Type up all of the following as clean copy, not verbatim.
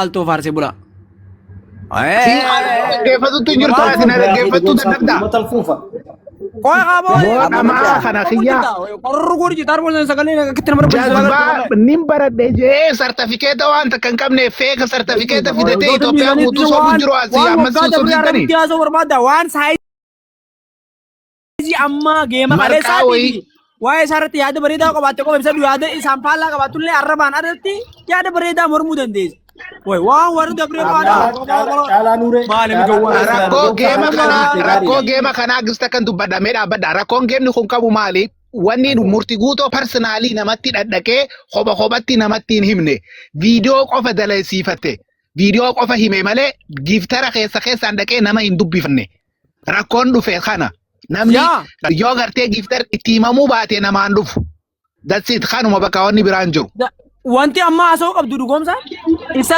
Alto farse bula. dhaggeeffatu jirtu asina dhaggeeffatu dadhabda. Koi kabo. Nama kana kiyya. Korrugur jitar bolna sagalee kitti namar Jazba nin baradhe jee sartifikeeta waan takka hin qabne feeka sartifikeeta fidatee Itoophiyaa guutuu sobu jiru asii amma sosobsiitanii. Waan saayizi amma geema kalee saati. Waa'ee isaarratti yaada bareedaa qabaatte qofa ibsa yaada isaan faallaa qabaatullee arrabaan irratti yaada bareedaa mormuu dandeessi. Way waan warri dabree baadha. Rakkoo geema kanaa gista kan dubbadhamee dhaabbadha. Rakkoon geemni kun qabu maali? Wanni murtii guutoo parsanaalii namatti dhadhaqee kophaatti namatti hin himne. Viidiyoo qofa dalasiifatte. Viidiyoo qofa hime malee giftara keessaan dhaqee nama hin dubbifanne. Rakkoon dhufe kana. Namni yoo gartee giftar itti himamuu baate namaan dhufu. Datsit kanuma bakka wanni biraan jiru. Wanti amma haasa'uu qabdu dhugoomsa? Isa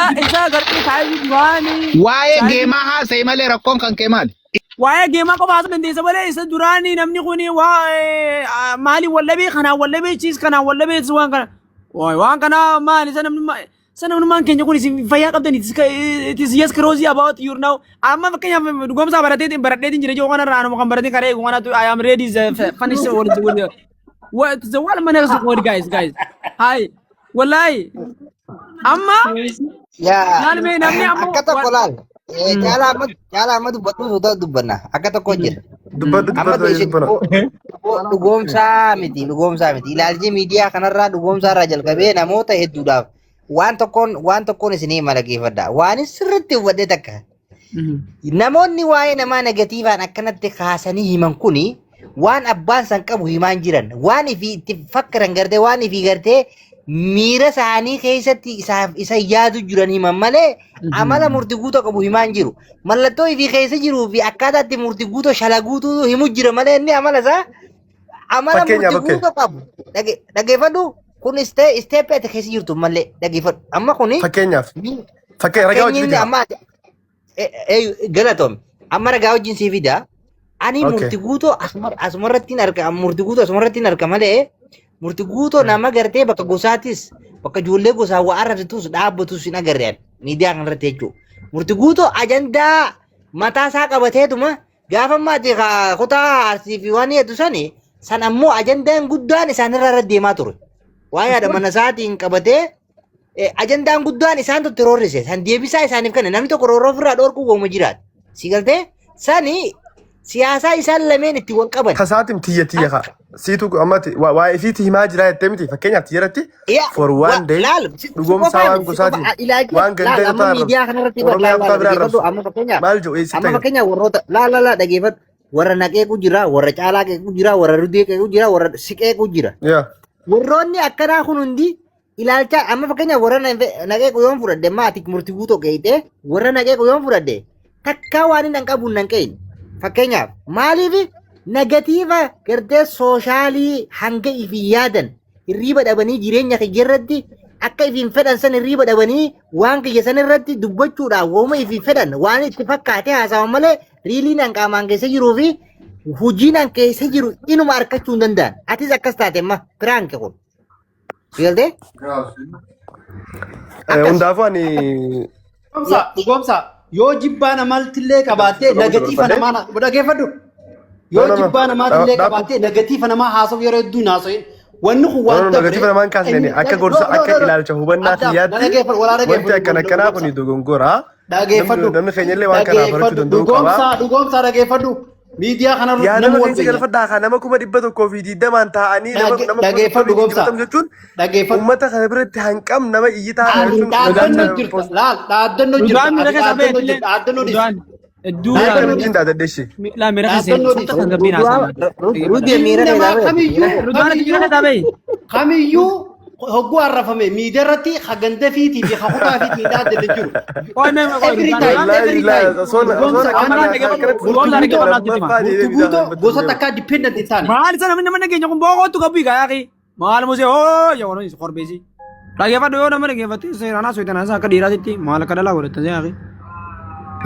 gartee taa'ee duraanii. Waa'ee geemaa haasa'e malee rakkoon kan kee maali? Waa'ee geemaa qofa haasa'uu dandeessa malee isa duraanii namni kuni waa'ee maali wallabee kanaan wallabee chiis kanaan wallabee waan kana. Waan kana maali isa namni maan keenya kun isin fayyaa qabdan it is yes crazy about you now. Amma fakkeenyaaf dhugoomsa baradheetiin jira jechuun kanarraa anuma kan baratee karee kanatu I am ready is finish what the one man else word guys. Hi. Wallahi. Amma namni amma akkata qolaal jaala amma dubbatu sodaa dubbanna akkata ko jira dhugoomsaa miti ilaalchi miidiyaa kanarraa dhugoomsaarraa jalqabee namoota hedduudhaaf waan tokkoon isinii malageeffadha waan sirriitti hubadhee takka namoonni waa'ee namaa negatiivaan akkanatti kaasanii himan kuni waan abbaan san qabu himaan jiran waan ifi itti fakkaran gartee waan ifi gartee miira isaanii keessatti isa yaadu jiran himan malee amala murtii guutoo qabu himaan jiru mallattoo ifi keessa jiruu fi akkaataatti murtii guutoo shalaguutuu himu jira malee inni amala isaa amala murtii guutoo qabu dhaggeeffadhu kun isteeppii ati keessa jirtu malee dhaggeeffadhu amma kuni fakkeenyaaf ragaa wajjin amma galatoom amma ragaa wajjin sii fida ani murtii guutoo asumarratti hin arga malee murtii guutoo nama gartee bakka gosaatis bakka ijoollee gosaa waa arrabsitus dhaabbatus hin agarreen miidiyaa kanarratti jechuudha. Murtii guutoo ajandaa mataa isaa qabateetuma gaafa maatii kutaa arsii fi waan hedduu san ammoo ajandaan guddaan isaanirra irra deemaa ture. Waa'ee haadha mana isaatiin qabatee ajandaan guddaan isaan tutti roorrise san deebisaa isaaniif kana namni tokko roorroo ofirraa dhoorkuu gooma jiraata. Si galtee sani siyaasaa isaan lameen itti wal qaban. Kasaatim tiyya kaa. Siitu ammatti waa'ee fiiti himaa jira jettee miti fakkeenyaaf tiyyarratti for one day dhugoomsaa waan gosaatiin waan ganda irraa miidiyaa kanarratti maal jiru eessa amma fakkeenyaaf warroota laalala dhageeffatu warra naqeequ jira warra caalaa qeequ jira warra rudee qeequ jira warra siqeequ jira. Warroonni akkanaa kun hundi ilaalcha amma fakkeenyaaf warra naqeequ yoon fudhadde maatii murtii guutoo qeeyxee warra naqeequ yoon fudhadde takkaa waan hin qabuun nan qeeyne fakkeenyaaf maaliif negatiiva gartee soshaalii hanga ifi yaadan hirriba dhabanii jireenya kiyya irratti akka ifiin fedhan san hirriba dhabanii waan kiyya san irratti dubbachuudhaaf wooma ifiin fedhan waan itti fakkaate haasawan malee riiliin an qaamaan keessa jiruu fi hojiin an keessa jiru inuma harkachuu hin danda'an. Atis akkas taate amma piraanke kun. Fiiltee? Hundaafuu ani. Dhugoomsa yoo jibbaa namaaltillee qabaattee negatiiva namaa dhaggeeffadhu. Yoo jibbaa namaatillee qabaattee negatiiva namaa haasa'u yeroo hedduu haasa'in wanni kun waan dabre negatiiva namaan kaasneen akka gorsa akka ilaalcha hubannaa fi yaaddi wanti akkanaa kun dogongora. Dhaggeeffadhu. Namni keenyallee waan kanaa barachuu danda'u qaba. Dhugoomsa dhaggeeffadhu. Miidiyaa kanarra nama keessa galfadhaa kan nama 120 ta'anii dhaggeeffadhu goomsa dhaggeeffadhu uummata kana biratti hanqam nama iyyitaa dhaaddannoo jirtu laal dhaaddannoo jirtu dhaaddannoo kamiyyuu hogguu arrafame miidiyaa irratti haganda fiitii fi hakutaa fiitii dhaaddannoo jiru. Gosa takkaa dipendent hin taane. Maal isa namni nama nageenya kun boqootu qabbii gaayaqi. Maal musee hoo yoo korbeesi. Dhaggeeffadhu yoo nama dhaggeeffatte seeraanaa soyitanaa isaa akka dhiiraatitti maal akka dhalaa godhatan yaaqi.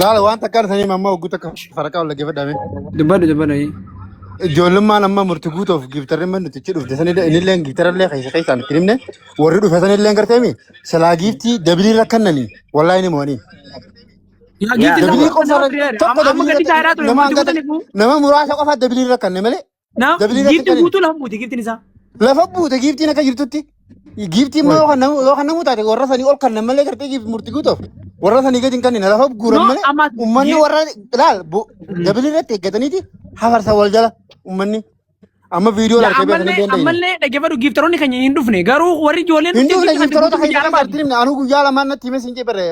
Laala waan takkaan sanii mamma hogguu takka faraqaa ol dhaggeeffadhame. Dubbadhu. Ijoollemmaan amma murtii guutuuf giiftarri man nuti dhufte sanidha inillee giiftarallee keessaan itti himne warri dhufe sanillee garteemi salaa giiftii dabilii rakkannanii wallaahi ni mo'anii. Dabilii qofa tokko dabilii nama muraasa qofa dabilii rakkanne malee. Giiftii guutuu lafa buute giiftiin isaa. Lafa buute giiftiin akka jirtutti. Giiftiin immoo yookaan namuu taate warra sanii ol kannan malee gartee giiftii murtii guutuuf warra sanii gadi hin kannine lafa guuran malee uummanni warra ilaal dabilii irratti eeggataniiti hafarsa wal jala uummanni amma viidiyoo laatee beekanii dandeenye. Ammallee dhaggeeffadhu giiftaroonni keenya hin dhufne garuu warri ijoolleen hin dhufne giiftaroota keenya irratti himne anu guyyaa lamaan natti hime siin jeebare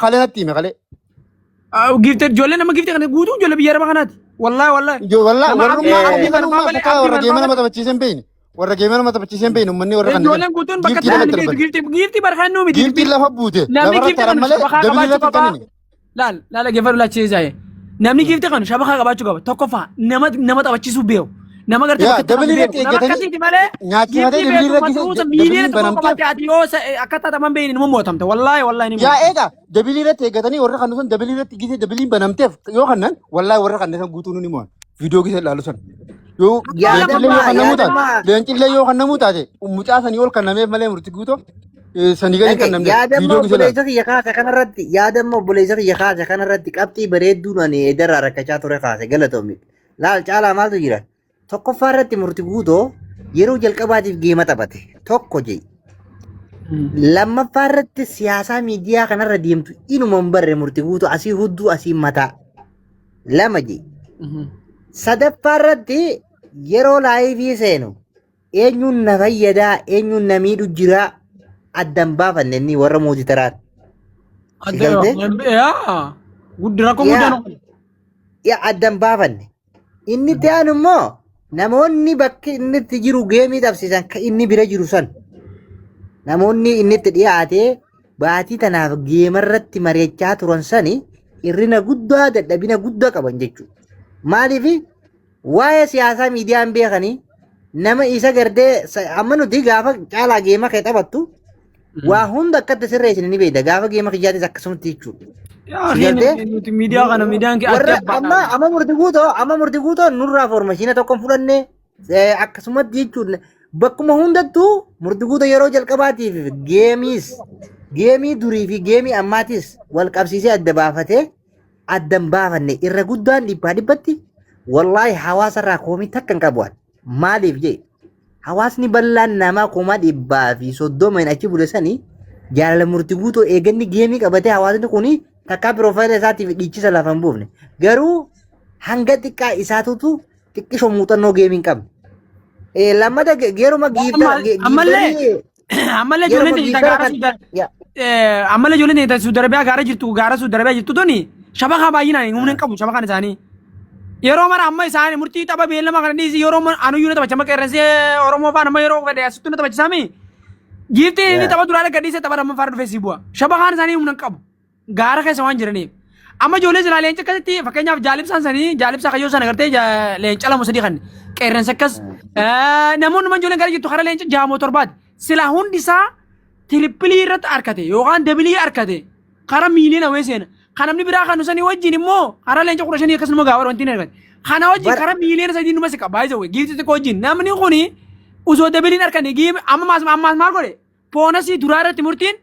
kalee natti hime kalee. Giiftar ijoolleen nama giiftar kana guutuu ijoollee biyya araba kanaati. Wallaahi. Warrummaa warra geema nama taphachiisan beeyni. Warra geema nama taphachiisan beeyni uummanni warra kan. Ijoolleen guutuun bakka giiftii barkaan nuu miti. Giiftii lafa buute. Namni giiftii kana malee dabilii irratti kannine. Laal dhaggeeffadhu laachee namni giiftii kan shabakaa qabaachuu qaba tokkoffaa nama taphachiisuu beeku nama gartee dabilii irratti eeggatanii nyaachifatee dabilii irratti miiliyoona tokko qabaatee ati yoo akka taataman beeyni nama mootamte wallaahi ni yaa eega dabilii irratti eeggatanii warra kan sun dabilii irratti gisee dabiliin banamteef yoo kannan wallaahi warra kan san guutuu ni mo'an viidiyoo gisee ilaalu san yoo leencillee yoo kan namuu taate mucaa sanii ol kan nameef malee murtii guutoo sanii gadi kan namne yaadammoo obboleessa kiyya kaase kanarratti yaadammoo obboleessa kiyya kaase kanarratti qabxii bareedduun ani eedarraa rakkachaa ture kaase galatoomni laal caalaa maaltu jira tokkoffaa irratti murtii guutoo yeroo jalqabaatiif geema taphate tokko jee lammaffaa irratti siyaasaa miidiyaa kanarra deemtu inuma hin barre murtii guutoo asii hudduu asii mataa lama jee sadaffaa irratti yeroo laayivii seenu eenyuun na fayyadaa eenyuun na miidhu jiraa addan baafanne inni warra mootii taraati. Yaa addan baafanne. Inni ta'an immoo namoonni bakki inni itti jiru geemii dhabsiisan kan inni bira jiru san. Namoonni inni itti dhiyaatee baatii tanaaf geemarratti mari'achaa turan sani hirrina guddaa dadhabina guddaa qaban jechuudha. Maaliif waa'ee siyaasaa miidiyaan beekanii nama isa gardee amma nuti gaafa caalaa geema kee taphattu waa hunda akkatti sirreessin ni beekta gaafa geema kiyyaatis akkasumatti jechuudha. Miidiyaa kana miidiyaan kee adda amma murtii guutoo nurraa foormashiina tokko fudhannee akkasumatti jechuudha. Bakkuma hundattuu murtii guutoo yeroo jalqabaatiif geemii durii fi geemii ammaatis wal qabsiisee adda baafatee addan baafanne irra guddaan dhibbatti wallaahi hawaasarraa koomii takka hin qabu. Maaliif jee hawaasni bal'aan namaa kuma 130 achi bule sanii jaalala murtii guutoo eeganni geemii qabatee hawaasni kuni takkaa piroofaayila isaatiif dhiichisa lafa hin buufne garuu hanga xiqqaa isaatutu xiqqisho muuxannoo geemii hin qabne. Lammata geeruma ammallee ijoolleen Suudarabiyaa gaara Suudarabiyaa jirtu tuni shabakaa baay'inaan humna hin qabu shabakaan isaanii. Yeroo mara amma isaanii murtii tapha beellama kana dhiisi yeroo anuyyuu na taphacha maqeerransee Oromoo faan amma yeroo fedhe asittuu na taphachisaami. Giiftii inni tapha duraa dhagga dhiisee tapha amma faara dhufee si bu'a. Shabakaan isaanii humna hin qabu. Gaara keessa waan jiraniif. Amma ijoollee silaa leenca akkasitti fakkeenyaaf jaalibsaan sanii jaalibsaa kayyoo sana gartee leenca lama sadii kan qeerransa akkas namoonni man ijoolleen gara jirtu kara leenca jaamoo torbaati. Silaa hundi isaa tirippilii irratti harkate yookaan dabilii harkate kara miiliyoona wayii seena. Kanamni biraa kan nusanii wajjin immoo karaa leenca 15 akkasuma gaawar wanti hin argate. Kana wajjin karaa miiliyoona 3 numa siqa baay'ee zawwe giifti xiqqoo wajjin namni kuni osoo dabiliin harkanii giif ammaas maal godhe poonasii duraa irratti murtiin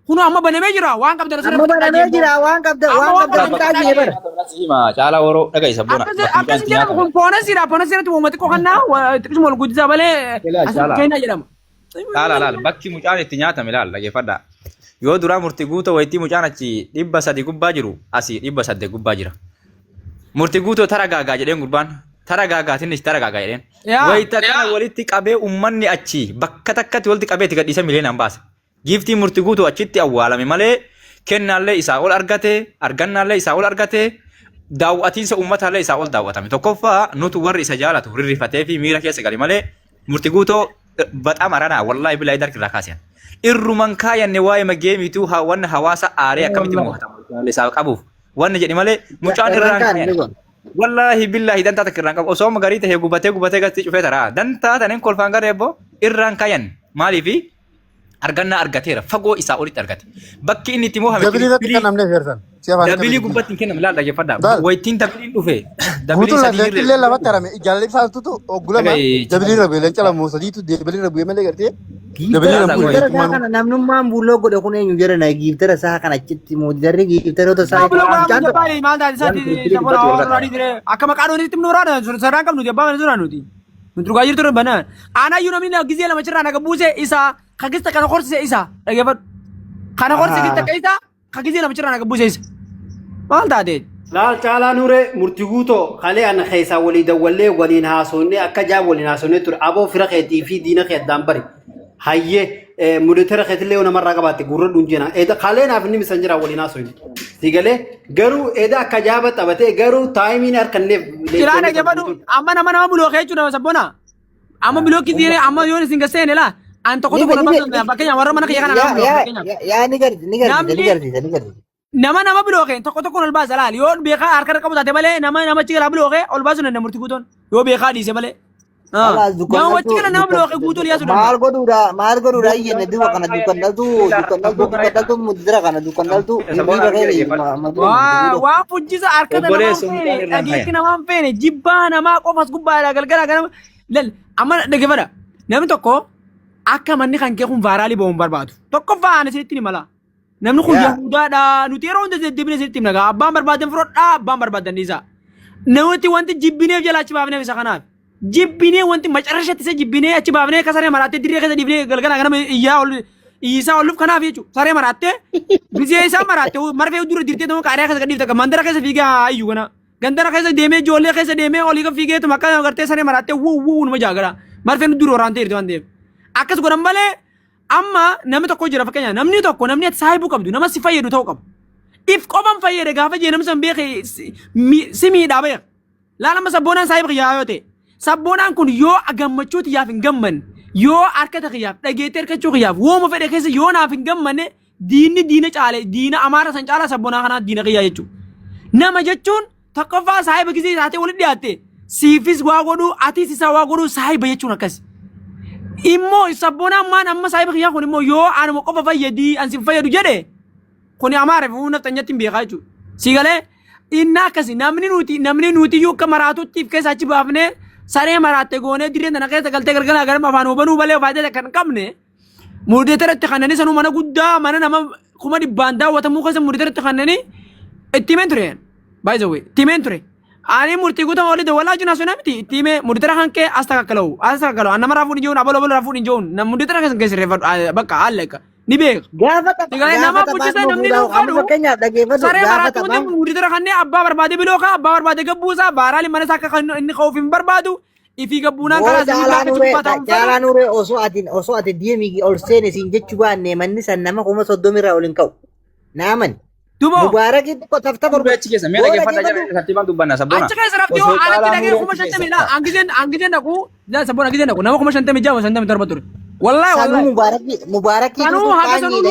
kunu amma banamee jira waan qabda amma banamee jira waan qabda taajee bara. Caalaa waroo dhaga isa bona. Akkas jedhamu kun poonasii irratti uummati qoqannaa xiqqisuma ol guddisaa malee keenya jedhama. Laal bakki mucaan itti nyaatame laal dhageeffadhaa. Yoo duraa murtii guutoo wayitii mucaan achi 300 gubbaa jiru asii 800 gubbaa jira. Murtii guutoo tara gaagaa jedheen gurbaan tara gaagaatiin tara gaagaa jedheen. Wayita kana walitti qabee uummanni achi bakka takkatti walitti qabee itti gadhiisa miliyoonaan baasa. Giiftii murtii guutoo achitti awwaalame malee kennaallee isaa ol argate argannaallee isaa ol argate daawwatiinsa uummataallee isaa ol daawwatame. Tokkoffaa nutu warri isa jaalatu rirrifatee fi miira keessa gali malee murtii guutoo baxaam aranaa wallaahi bilaa darkirraa kaasiyan. Irruman kaayanne waa'ee mageemiitu wanna hawaasa aaree akkamitti mo'atamu isaa qabuuf wanna jedhi malee mucaan irraan kaayan wallaahi billaahi dantaa takka irraan qabu osoo magarii tahee gubatee gasti cufee taraa dantaa taneen kolfaan gara eebbo irraan kaayan maaliifi argannaa argateera fagoo isaa olitti argate bakki inni itti mo'ame dabilii irratti kan namne feersan Dabilii gubbatti hin kennamu laal dhaggeeffadha. Daal. Wayittiin dabiliin dhufe. Guutuu Dabiliin sadii illee lafatti harame jaalalli isaatutu oggulama Dhagai- dabilii rabe leenca lamoo sadiitu dabilii rabe malee gartee Giiftara dabilii giiftara isaa rabe kana namnummaan bulloo godhe kun eenyu jedhana giiftara isaa kana achitti mootidarri giiftaroota isaa Bulo mucaan bara tokko. baay'ee maal taate isaati sabora horaa dire akka maqaan walitti nuuraadha saraan qabnu abbaa mana suuraa nuti. Nuti dhugaa jirtu banaan. Aanaayyuu namni gizee lama cirraa naga buuse isaa kagista kana horsise isaa dhaggeeffadhu. Kana horsise gitta isa kagizee lama cirraa naga buuse isa. Maal taate? Laal caalaa nuure murtii guutoo kalee ana keessaa walii dawwallee waliin haasofne akka jaab waliin haasofne ture aboo fira keetii fi diina kee addaan bari hayyee mudetera keetillee yoo namarraa qabaatte gurra dhunjina eeda kalee naaf inni misan jira waliin haasofne sigalee garuu eeda akka jaaba taphatee garuu taayimiin harkanneef Ilaa dhaggeeffadhu amma nama bulooke jechuudha sabbona. Amma bulooki diine amma yoo isin gaseene laa an tokko tokko nama fakkeenya warra mana kiyya kana nama bulooke fakkeenya. Yaa ni garti. Nama bulooke tokko tokko ol baasa laal yoo beekaa harka qabu taate malee nama cigala bulooke ol baasu nan murtii guutoon yoo beekaa dhiise malee. Nama wajjigala nama bulooke guutoon yaasu Maal godhuudha iyyenne duba kana dukkandaltu mudira kana dukkandaltu Waan fujjisa harkata namaa feene dhageetti namaa feene jibbaa namaa qofas gubbaadha galgala ganama lal amma dhaggeeffadha namni tokko akka manni kan kee kun vaaraalii ba'uun barbaadu tokko faana isinitti ni mala. Namni kun yahudaadha nuti yeroo hunda deddeebine isinitti himna abbaan barbaadan firodhaa abbaan barbaadan dhiisa. Namatti wanti jibbineef jala achi baafneef isa kanaaf. Jibbinee wanti macarashatti isa jibbinee achi baafnee akka saree maraattee dirree keessa dhiibnee galgala ganama iyyisaa olluuf kanaaf jechuudha. Saree maraattee bizee isaa maraattee marfee dura dirtee tokko qaariyaa keessa gadhiifte akka mandara keessa fiigee haayyu kana. Gandara keessa deemee ijoollee keessa deemee olii kan fiigee tuma akka gartee saree maraattee wuu numa jaagara. Marfeen dura waraantee jirti waan ta'eef. Akkas godhan malee amma namni tokko jira fakkeenya namni tokko namni ati saahibuu qabdu nama si fayyadu ta'uu qabu. If qofan fayyade gaafa jee namni san beekee si miidhaa beeka. Laalama sabboonaan saahiba kiyyaa yoo ta'e. Sabboonaan kun yoo gammachuu xiyyaaf hin gammanne yoo harkata kiyyaaf dhageettee harkachuu kiyyaaf wooma fedhe keessa yoo naaf hin gammanne diina caale diina amaara san caalaa sabboonaa kanaa diina kiyyaa jechuudha. Nama jechuun tokkoffaa saahiba gisee taatee walitti dhiyaatte siifis waa godhuu atis isaa waa godhuu saahiba jechuun akkas. Immoo sabboonaan maan amma saahiba kiyyaa kun immoo yoo anuma qofa fayyadii ansi fayyadu jedhe kun amaara fi humna xanyatti hin beekaa jechuudha. Siigalee inni akkasi namni nuti yoo akka maraatutti keessa achi baafnee saree maraatte goonee dirreen tana keessa galtee galgala garama afaan hubanuu malee faayidaa kan qabne mudeeteratti kanneen sanuu mana guddaa mana nama kuma dhibbaan daawwatamuu keessa mudeeteratti kanneen itti himeen ture by the way itti himeen ture ani murtii guutuu walii dawwalaa jiru naasuu namti itti himee mudeetera kan kee as takkalau nama raafuun ijoon abaloo raafuun ijoon nam mudeetera keessa keessa reeffadhu bakka haalleeka ni beeka. Nama fujjisa namni dhuunfaadhu saree maraatti wanti mudeetera kanneen abbaa barbaade bilooka abbaa barbaade gabbuusaa baaraali mana isaa akka inni ka'uuf hin barbaadu. Ifi gabbuunaan karaa isin bakka cubbataa Jaalaan uree osoo ati deemii ol seene siin jechuu baanne manni san nama kuma 30 irraa ol hin ka'u. Naaman. Dubo. Mubaaraki tafta Dubbee achi keessa mi'a dhaggeeffadha jala tartiibaan dubbanna sabboona. Achi keessa rabdii yoo alatti dhagee kuma 50 dha. Angizeen dhaqu sabboona angizeen dhaqu nama kuma 57 ture. Wallahi Mubaaraki kanuu haga sanuu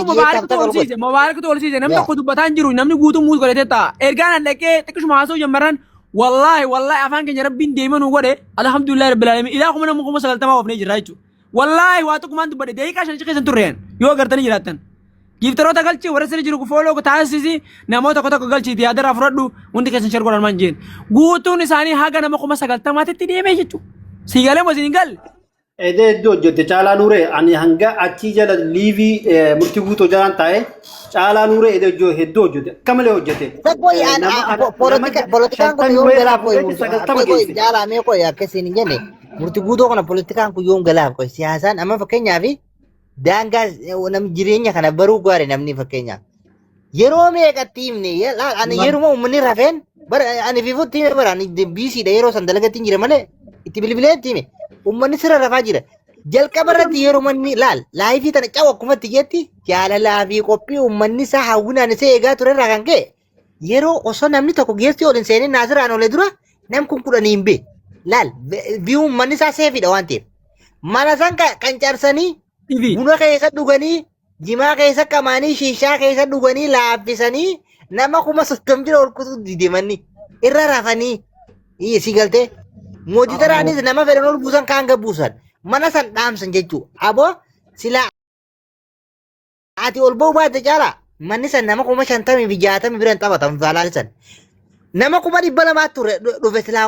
Mubaaraki tolsiise namni tokko dubbataa hin jiru namni guutuu muus godhatee ta'a. Ergaan dhaqee xiqqishuma haasoo jammaran wallahi afaan keenya rabbiin deemee nu godhe alhamdulillah rabbil alamin ilaa kuma nama kuma 90 ofnee jirra jechuudha. Wallahi waa tokkumaan dubbadhe daqiiqaa 5 keessa turreen yoo gartanii jiraattan. Giftaroota galchii warra sirri jiru fooloo taasisi namoota tokko galchiiti yaadara fudhadhu hundi keessan shar godhan man jeen guutuun isaanii haga nama kuma 90 deemee jechuudha. Siigalee moo siin galle. Ede iddoo hojjette caalaa nuure ani hanga achii jala liivii murtii guutoo jalaan taa'e caalaa nuure ede iddoo hedduu hojjette akka malee hojjette. Politikaan kun yoom galaaf qoy jaalaa mee qoy akkasiin hin jenne murtii guutoo kana politikaan kun yoom galaaf qoy siyaasaan amma fakkeenyaaf daangaa nam jireenya kana baruu gaare namni fakkeenyaaf yeroo meeqatti himne ani yeruma uummanni rafeen ani fiifutti hime bara ani biisiidha yeroo san dalagatti hin jire malee itti bilbileetti hime. Uummanni sirra rafaa jira. Jalqaba irratti yeroo manni laayifii tana cawu akkumatti jetti jaalalaa fi qophii uummanni isaa hawwinaan isa eegaa ture irraa kan ka'e yeroo osoo namni tokko geessi ol hin seenin naasiraan olee dura nam kun kudhanii hin bee. Laal bii uummanni isaa seefidha waan ta'eef. Mana san kan carsanii buna keessa dhuganii jimaa keessa qamaanii shiishaa keessa dhuganii laaffisanii nama kuma 30 jira ol kutuu dideemanni irra rafanii si galtee. Mootitaraanis nama fedhan ol buusan kaan gabbuusan mana san dhaamsan jechuudha. Aboo silaa ati ol ba'uu baate caalaa manni san nama kuma 50 fi 60 biran taphatan faalaal san. Nama kuma 200 ture dhufe silaa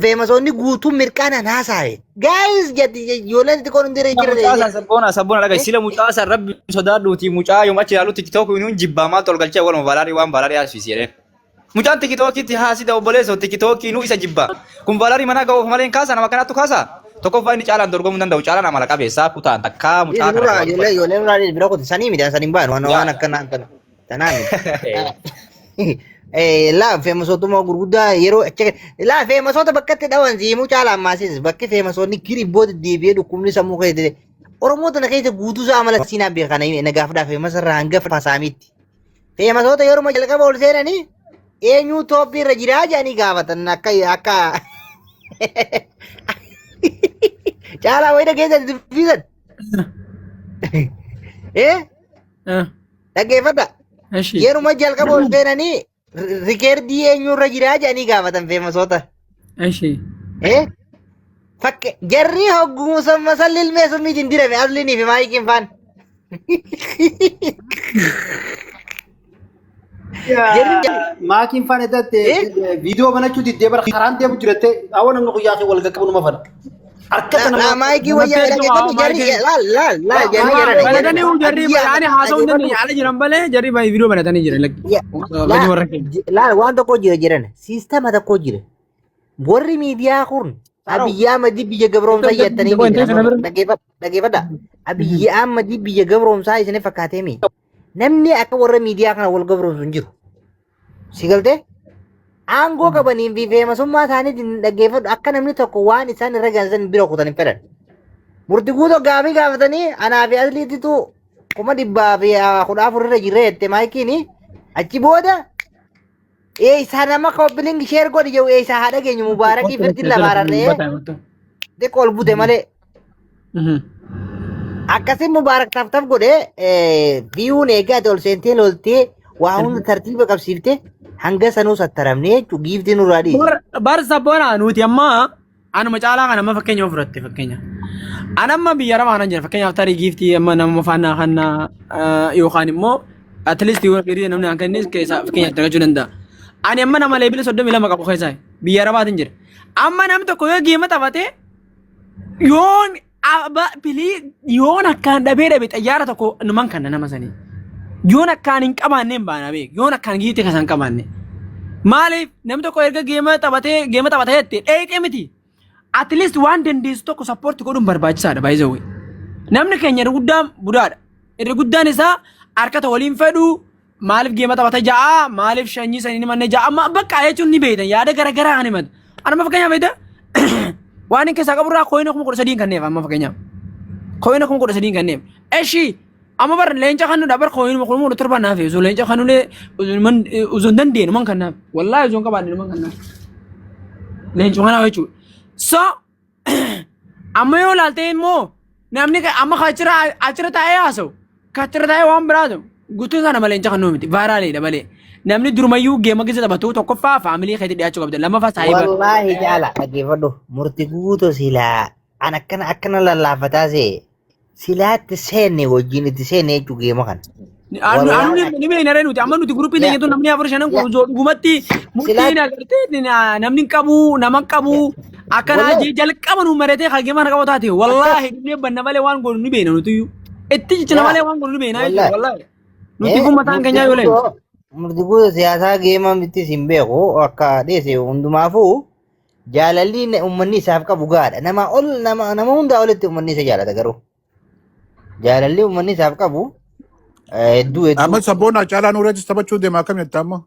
feemasoonni guutuun mirqaanaan haasa'e. Guys ijoolleen xixiqqoo hundi jira. Sabboona dhagaa sila mucaa rabbi sodaadhuuti mucaa yoom achi ilaalu tikitook nuun jibbaa maal tolgalchee waluma balaarii waan balaarii haasisi jedheen. Mucaan tikitookitti haasida obboleessa tikitookii nu isa jibbaa. Kun balaarii mana ga'uuf malee hin kaasa nama kanaattu kaasa. Tokkoffaa inni caalaan dorgomuu danda'u caalaan amala qabeessaa kutaan takkaa mucaa kana. Ijoolleen nurraa bira qote sanii midhaan sanii baanu waan akkanaa tanaan. Laa feemasootuma gurguddaa yeroo laa feemasoota bakka itti dhawan siimuu caalaan maasis bakki feemasoonni kiribboota deebi'ee dhukkubni sammuu keessa Oromoota na keessa guutuu isaa amala siinaa beekana nagaafadhaa feemasarraa hanga fasaamiitti. Feemasoota yeroo jalqaba ol seenanii eenyuu toophii irra jiraa jedhanii gaafatan akka caalaa wayida keessa dubbisan. Dhaggeeffadha. Yeruma jalqaba ol seenanii rikeerdii eenyurra jiraa jedhanii gaafatan feemasoota. Fakke jarri hoggumuusan masalli ilmee summiitiin dirame asliinii fi maayikiin faan. Maakiin faan edatte viidiyoo banachuu diddee bara karaan deemu jiratte awwan namni guyyaa fi wal qaqqabu nama fadha. Maayikii wayyaa dhaggeeffatu jarri laal jarri banatanii jarri yaani haasa'uu dandeenye ala jiran malee jarri viidiyoo banatanii jiran laal waan tokko jira jiran siistama tokko jira warri miidiyaa kun Abiyyi Ahmad biyya gabroomsaa jettanii dhaggeeffadha Abiyyi Ahmad biyya gabroomsaa isin fakkaatee mi namni akka warra miidiyaa kana wal gabroomsu hin jiru si galtee aangoo qabanii fi feemasummaa isaanii dhaggeeffadhu akka namni tokko waan isaan irra gaansan bira kutan hin fedhan. Murtii guutuu gaafii gaafatanii anaa fi asliititu 1,400 irra jirre jette maayikiin achi booda isa nama koppiliin sheer godhi jiru isa haadha keenya mubaarakii firti labaararree xiqqoo ol bute malee. Akkasiin mubaarak taf godhee biyuun eegaate ol seentee loltee waa hunda tartiiba qabsiiftee hanga sanuu sattaramnee jechuun giiftii nurraa dhiise. Barsa boona nuti amma anuma caalaa kan amma fakkeenya fudhatte fakkeenya. Anamma biyya ramaa nan jira fakkeenyaaf tarii giiftii amma nama faannaa kannaa yookaan immoo at least yoo firii namni akka inni keessa fakkeenyaaf dagachuu danda'a. Ani amma nama leebila 32 qabu keessaa biyya ramaatiin jira. Amma namni tokko yoo geema taphatee yoon yoon akkaan dhabee xayyaara tokko numan kanna nama sanii. Yoon akkaan hin qabaanne hin baana beek yoon akkaan giiftii kasan qabaanne. Maaliif namni tokko erga geema taphatee jettee dheeqee miti. At least waan dandeessu tokko sappoortii godhuun barbaachisaadha baay'ee. Namni keenya irra guddaan budaadha. Irra guddaan isaa harkata waliin fedhu maaliif geema taphata ja'a maaliif shanyii sanii ni manne ja'a amma bakka jechuun ni beektan yaada garaagaraa kan himatu. Anuma fakkeenyaaf beektaa waan hin keessaa qaburraa kooyina 13,000 kanneef amma fakkeenyaaf. Kooyina 13,000 kanneef. Eshi amma bar leenca kan dabar kooyina 17 naaf osoo leenca kan osoo hin dandeenye man kannaaf wallaahi osoo hin qabaanne man kannaaf. Leenca kanaaf jechuudha. So amma yoo laaltee immoo namni amma achirra taa'ee haasa'u achirra taa'ee waan biraatu guutuu sana malee hin caqannoo miti vaaraaleedha malee namni durumayyuu geema keessa taphatu tokkoffaa faamilii keetti dhiyaachuu qabda lammaffaa saayibaa. Wallaahi jaala dhaggeeffadhu murtii guutuu silaa an akkana lallaafataa see silaatti seenne wajjin itti seenne jechuu geema kana. Anu ni beekna nuti amma nuti guruppii teenyatu namni 4-5 kun dhugumatti murtiin agartee namni qabu nama qabu akkana jalqaba nu maratee geema kana qabu taate wallaahi dhibnee banna malee waan godhu ni beekna nuti itti jechina malee waan godhu ni beekna jechuudha wallaahi nuti kun mataan keenyaa yoo leenji. Murtii guutuu siyaasaa geema mittis hin beeku akka dheese hundumaafuu jaalalli uummanni isaaf qabu gaadha nama hundaa olitti uummanni isa jaalata garuu jaalalli uummanni isaaf qabu. Amma sabboona caalaa nuurratti taphachuu deemaa akkam jettaa amma?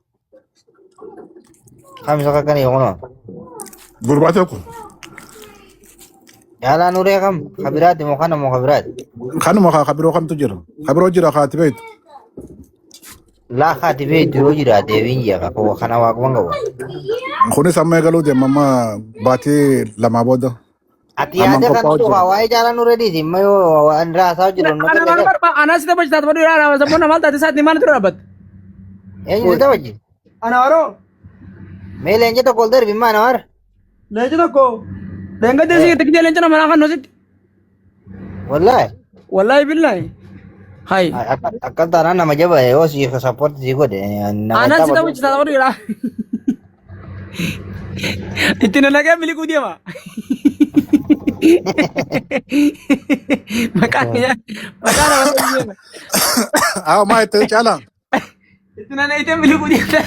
Kamisa kakkan eeguuna. Gurbaa tokko. Caalaa nuuree kam kabiraati moo kana moo kabiraati? Kanuma kabiroo kamtu jira? Kabiroo jira kaati beektu? Laa kaati beektu yoo jira deebiin jira kana waaquman qabu. Kunis amma eegaluu deema amma baatee lamaa booda. Ati yaada kan tuh wae jalan nuredi sih, mayo Andra sahaja jalan. Anak kita baca tadi ada sama nama tadi saat di mana tuh dapat? Ini kita baca. Anak aro. Mele aja tuh kolder bimana war? Lenca tuh kok. Dengar deh sih kita lenca nama kan nosit. Wallahi. Wallahi billahi. Hai. Akkan tanah nama jaba ya, oh sih support sih gue deh. Anak sih tahu cerita apa dia? Itu nanaga milik dia mah. Makanya Ah, ma itu cala. itu nana itu milik dia.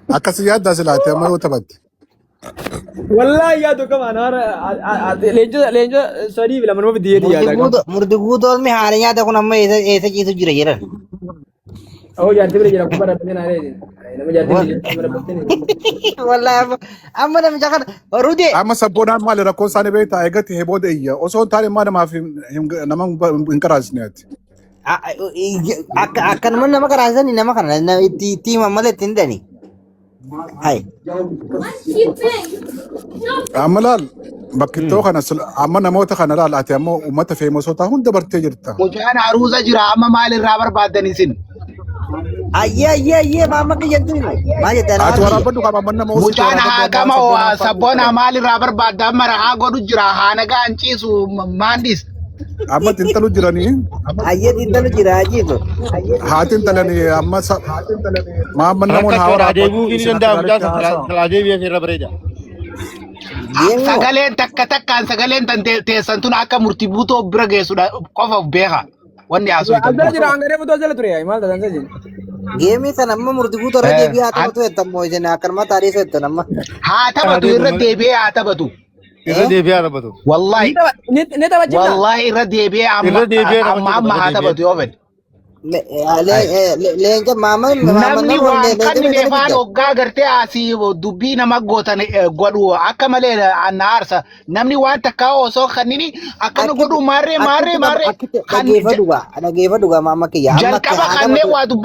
Akas yadda sila te mai utabat. Wallahi ya to kama na lenjo sorry bila mano diye diya da. Murdugudo mi harinya ta kuna mai esa itu jira jira. Oh jangan tiba jira kubara bena re. Nama jadi kamera penting. Wallahi amma na mijakan Rudi. Amma sabona mal ra kon sane beta egati hebode iya. Oso tare ma ma fi namang inkaras net. Akan mana nama kerasan ni nama kan ti mama le tinda ni. Hai. Amalal bakito kana amma namota kana lal ati amma ummata fe masota hunda barte jirta. Mucaan aruusa jira amma maalirraa barbaaddan isin. Ayye mama ke jantu ni. Maje tana. Ati warabadu kama manna mo. Mucaan haagama waa sabboona maalirraa barbaadda amma rahaa godhu jira haanaga anciisu maandis. Amma tintalu jirani. Ayye tintalu jira aji tu. Hatin talani amma ma manna mo hawara. Deebu ini dandam kalau deebi ya kira bereja. Sagaleen takkaan sagaleen tan teessan tun akka murtii buutoo bira geessudha qofa beeka. Wanni asuu. Ada jira angare betul aja tu ya, imal dan saja. Game sana amma murdugudo ra deebi ata tu etam mo jena akan ma tari so etam amma. Haa taphatu irra deebi'ee haa taphatu. Kira deebi ada betul. Wallahi. Neta baca. Wallahi irra deebi'ee amma haa taphatu yoo fedhe. Leenca mama Namni waan kanni neefaan hoggaa gartee asii dubbii nama gootan godhu akka malee na aarsa. Namni waan takkaa osoo kannini akkana godhu maarree. Dhageeffadhu mama kiyya. Jalqaba kanneen waa dubba.